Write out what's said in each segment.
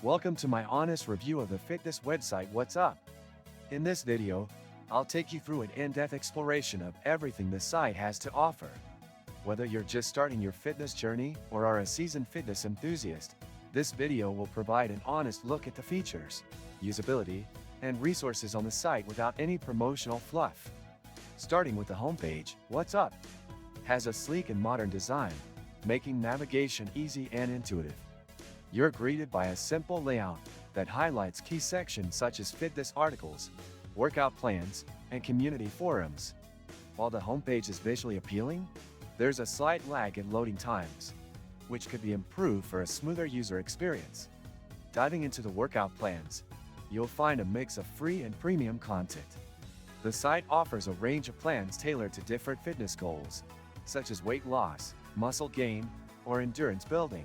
Welcome to my honest review of the fitness website What's Up. In this video, I'll take you through an in-depth exploration of everything the site has to offer. Whether you're just starting your fitness journey or are a seasoned fitness enthusiast, this video will provide an honest look at the features, usability, and resources on the site without any promotional fluff. Starting with the homepage, What's Up has a sleek and modern design, making navigation easy and intuitive. You're greeted by a simple layout that highlights key sections such as fitness articles, workout plans, and community forums. While the homepage is visually appealing, there's a slight lag in loading times, which could be improved for a smoother user experience. Diving into the workout plans, you'll find a mix of free and premium content. The site offers a range of plans tailored to different fitness goals, such as weight loss, muscle gain, or endurance building.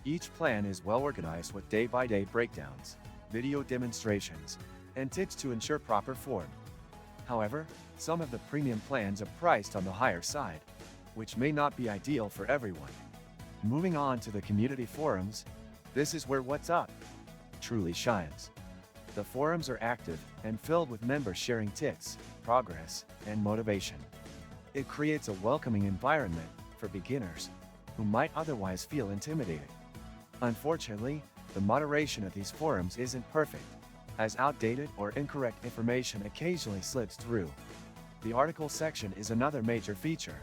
Each plan is well organized with day-by-day breakdowns, video demonstrations, and tips to ensure proper form. However, some of the premium plans are priced on the higher side, which may not be ideal for everyone. Moving on to the community forums, this is where What's Up truly shines. The forums are active and filled with members sharing tips, progress, and motivation. It creates a welcoming environment for beginners who might otherwise feel intimidated. Unfortunately, the moderation of these forums isn't perfect, as outdated or incorrect information occasionally slips through. The article section is another major feature,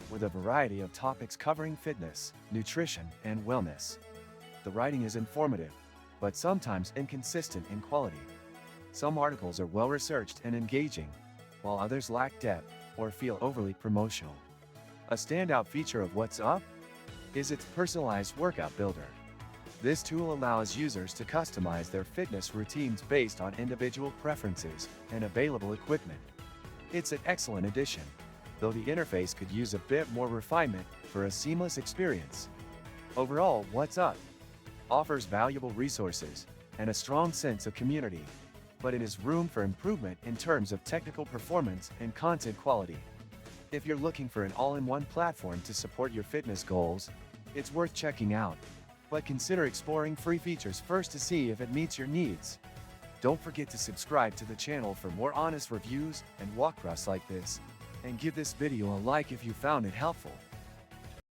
with a variety of topics covering fitness, nutrition, and wellness. The writing is informative, but sometimes inconsistent in quality. Some articles are well-researched and engaging, while others lack depth or feel overly promotional. A standout feature of What's Up is its personalized workout builder. This tool allows users to customize their fitness routines based on individual preferences and available equipment. It's an excellent addition, though the interface could use a bit more refinement for a seamless experience. Overall, What's Up offers valuable resources and a strong sense of community, but it has room for improvement in terms of technical performance and content quality. If you're looking for an all-in-one platform to support your fitness goals, it's worth checking out. But consider exploring free features first to see if it meets your needs. Don't forget to subscribe to the channel for more honest reviews and walkthroughs like this, and give this video a like if you found it helpful.